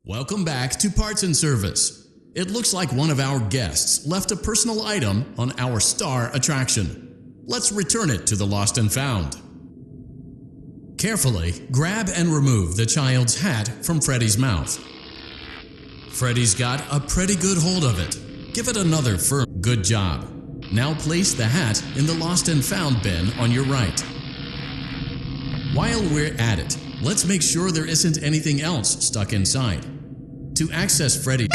Welcome back to Parts and Service. It looks like one of our guests left a personal item on our star attraction. Let's return it to the Lost and Found. Carefully grab and remove the child's hat from Freddy's mouth. Freddy's got a pretty good hold of it. Give it another firm. Good job. Now place the hat in the Lost and Found bin on your right. While we're at it, let's make sure there isn't anything else stuck inside. To access Freddy,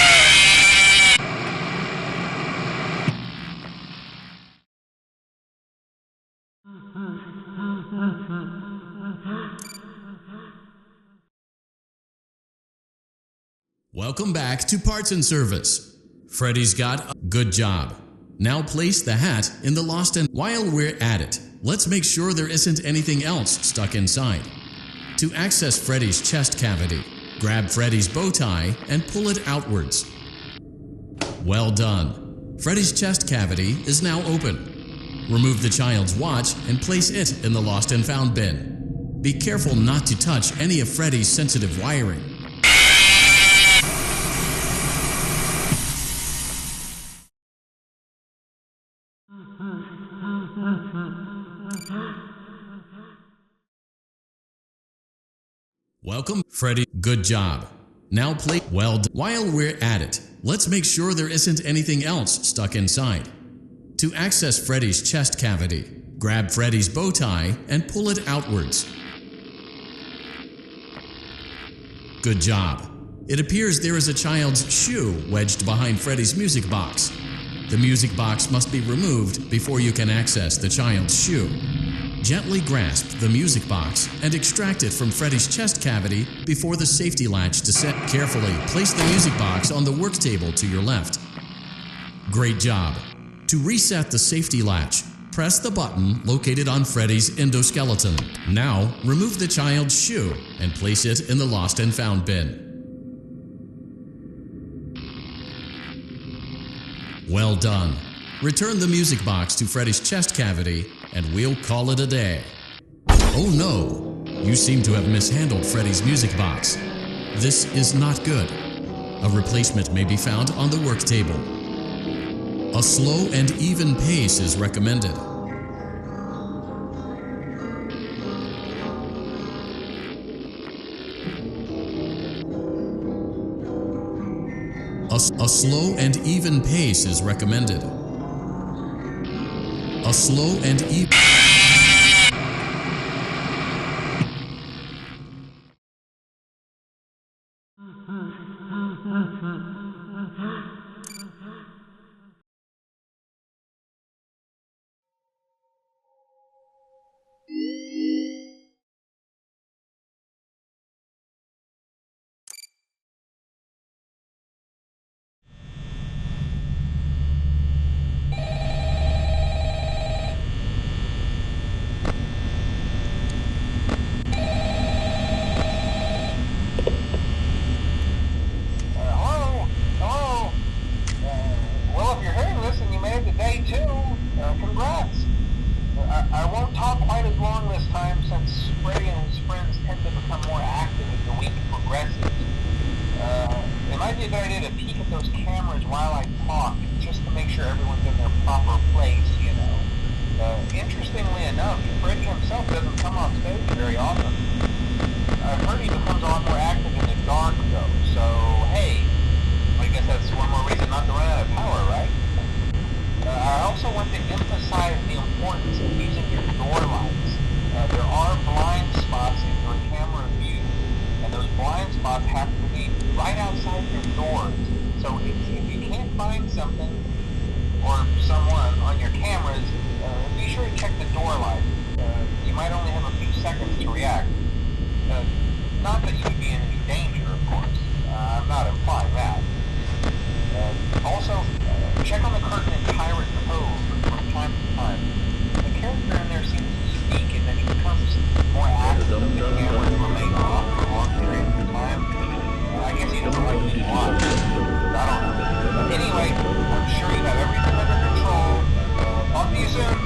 welcome back to Parts and Service. Freddy's got a good job. Now place the hat in the Lost and while we're at it, let's make sure there isn't anything else stuck inside. To access Freddy's chest cavity, grab Freddy's bow tie and pull it outwards. Well done. Freddy's chest cavity is now open. Remove the child's watch and place it in the Lost and Found bin. Be careful not to touch any of Freddy's sensitive wiring. Welcome, Freddy. Good job. Now play well done. While we're at it, let's make sure there isn't anything else stuck inside. To access Freddy's chest cavity, grab Freddy's bow tie and pull it outwards. Good job. It appears there is a child's shoe wedged behind Freddy's music box. The music box must be removed before you can access the child's shoe. Gently grasp the music box and extract it from Freddy's chest cavity before the safety latch descends. Carefully place the music box on the work table to your left. Great job. To reset the safety latch, press the button located on Freddy's endoskeleton. Now, remove the child's shoe and place it in the Lost and Found bin. Well done. Return the music box to Freddy's chest cavity and we'll call it a day. Oh no! You seem to have mishandled Freddy's music box. This is not good. A replacement may be found on the work table. A slow and even pace is recommended. A slow and even pace is recommended. A slow and even... Congrats! I won't talk quite as long this time since Freddy and his friends tend to become more active as the week progresses. It might be a good idea to peek at those cameras while I talk, just to make sure everyone's in their proper place, you know. Interestingly enough, Freddy himself doesn't come off stage very often. I've heard he becomes a lot more active in the dark, though, so hey, I guess that's one more reason not to run out of power, right? I also want to emphasize the importance of using your door lights. There are blind spots in your camera view, and those blind spots have to be right outside your doors. So if you can't find something or someone on your cameras, be sure to check the door light. You might only have a few seconds to react. Not that you would be in any danger, of course. I'm not implying that. Also, check on the curtain in Pirate Cove from time to time. The character in there seems unique in that he becomes more active if the cameras remain off for long periods of time. I guess he doesn't like being watched. I don't know. Anyway, I'm sure you have everything under control. Talk to you soon.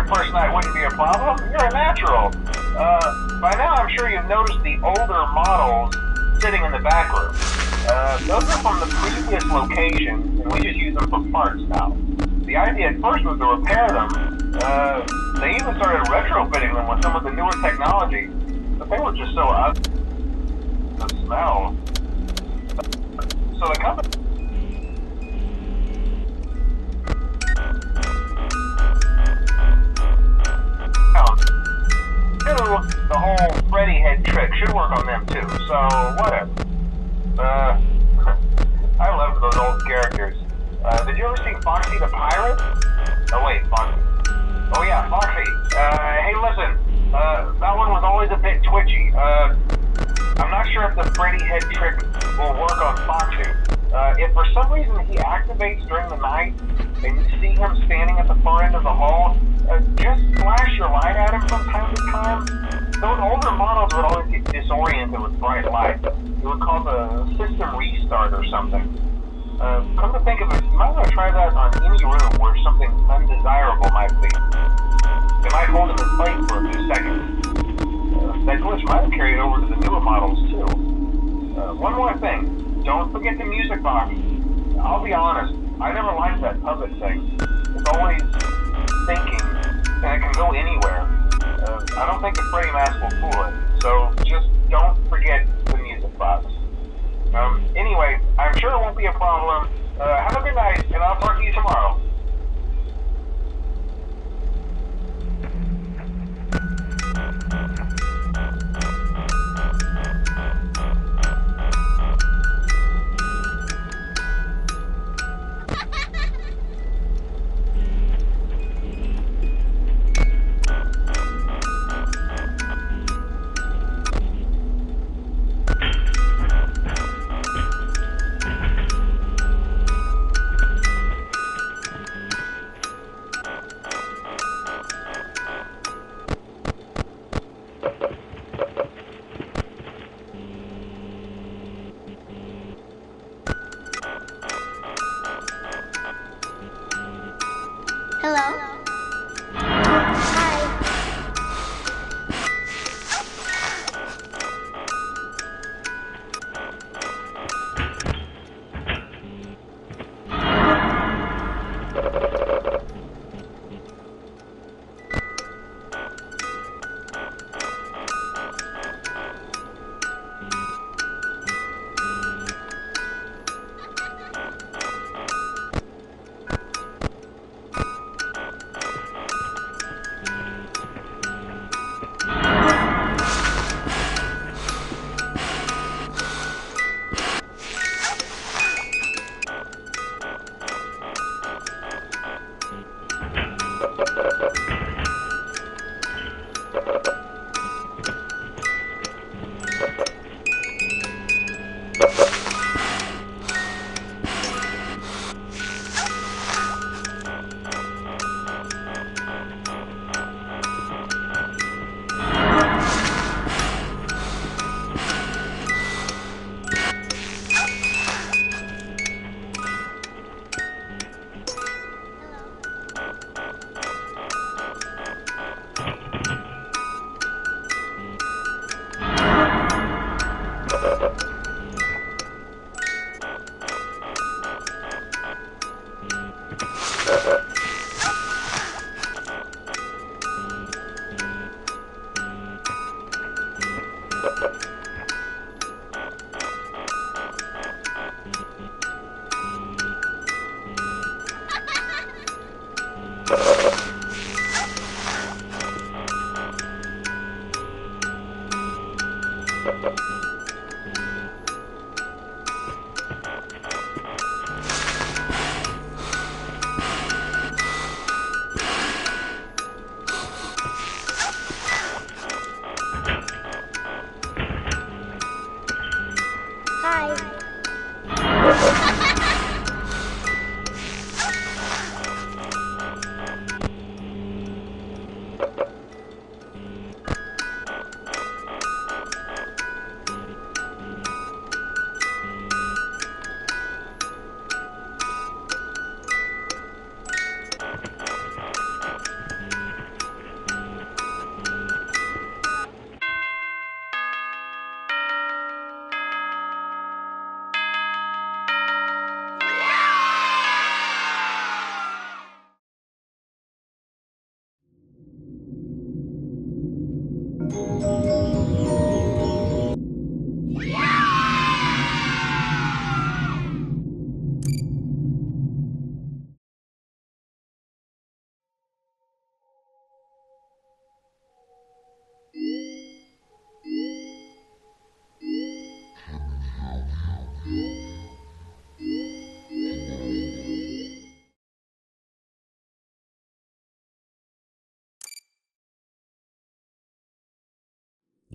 First night wouldn't be a problem. You're a natural. By now I'm sure you've noticed the older models sitting in the back room. Those are from the previous location, and we just use them for parts now. The idea at first was to repair them. They even started retrofitting them with some of the newer technology, but they were just so ugly. The smell. So the company... The whole Freddy head trick should work on them too, so whatever. I loved those old characters. Did you ever see Foxy the Pirate? Oh wait, Foxy. Oh yeah, Foxy. Hey listen, that one was always a bit twitchy. I'm not sure if the Freddy head trick will work on Foxy. If for some reason he activates during the night, and you see him standing at the far end of the hall, just flash your light at him from time to time. Those older models would always get disoriented with bright light. It would cause a system restart or something. Come to think of it, you might want to try that on any room where something undesirable might be. It might hold him in place for a few seconds. That glitch might have carried over to the newer models too. One more thing, don't forget the music box. I'll be honest, I never liked that puppet thing. It's always thinking, and it can go anywhere. I don't think the Freddy mask will fool it, so just don't forget the music box. Anyway, I'm sure it won't be a problem. Have a good night, and I'll talk to you tomorrow.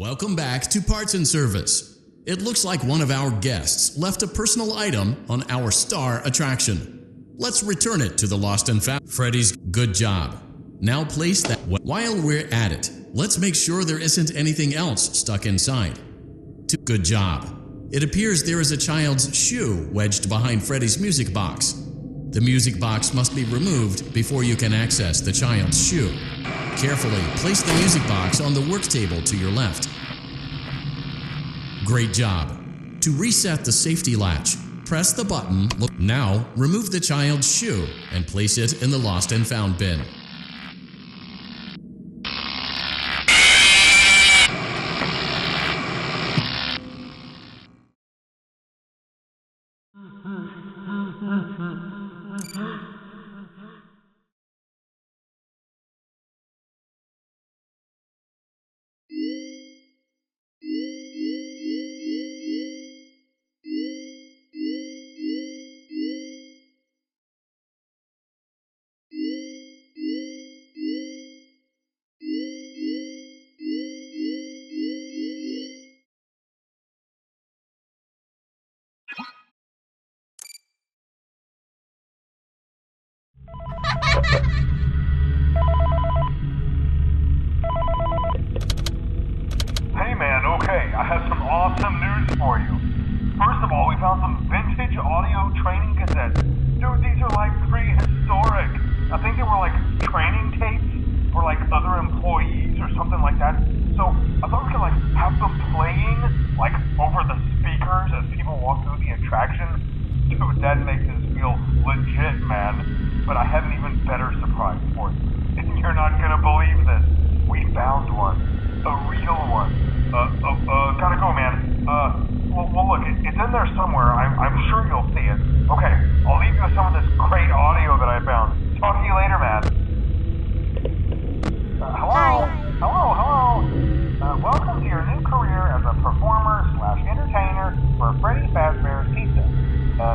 Welcome back to Parts and Service. It looks like one of our guests left a personal item on our star attraction. Let's return it to the lost and found. Freddy's, good job. Now place that. While we're at it, let's make sure there isn't anything else stuck inside. Good job. It appears there is a child's shoe wedged behind Freddy's music box. The music box must be removed before you can access the child's shoe. Carefully place the music box on the work table to your left. Great job. To reset the safety latch, press the button. Now, remove the child's shoe and place it in the lost and found bin. Hey man, okay, I have some awesome news for you. First of all, we found some vintage audio training cassettes. Dude, these are like prehistoric. I think they were like training tapes for like other employees or something like that. So I thought we could like have them playing like over the speakers as people walk through the attraction. Dude, that makes us feel legit, man. But I have an even better surprise for you. You're not gonna believe this. We found one. A real one. Gotta go, man. Well, look, it's in there somewhere. I'm sure you'll see it. Okay, I'll leave you with some of this great audio that I found. Talk to you later, man. Hello? Hello? Welcome to your new career as a performer/entertainer for Freddy Fazbear's Pizza.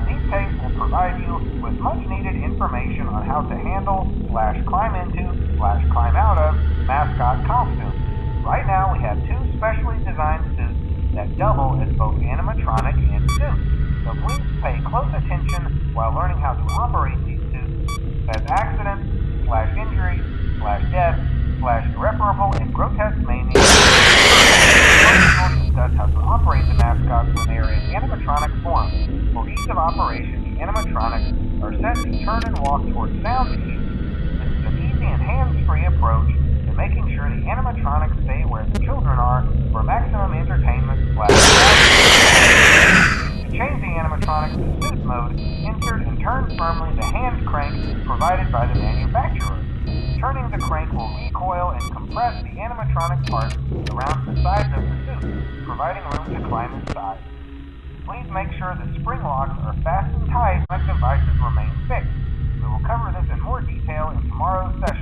These tapes will provide you with much-needed information on how to handle/climb into/climb out of mascot costumes. Right now, we have two specially designed suits that double as both animatronic and suit. So please pay close attention while learning how to operate these suits, as accidents/injury/death/irreparable and grotesque maiming. We'll discuss how to operate the mascots when they are in animatronic form. For ease of operation, the animatronics are set to turn and walk towards sound cues. This is an easy and hands-free approach to making sure the animatronics stay where the children are for maximum entertainment. To change the animatronics to suit mode, insert and turn firmly the hand crank provided by the manufacturer. Turning the crank will recoil and compress the animatronic parts around the sides of the suit, providing room to climb inside. Please make sure the spring locks are fastened tight when devices remain fixed. We will cover this in more detail in tomorrow's session.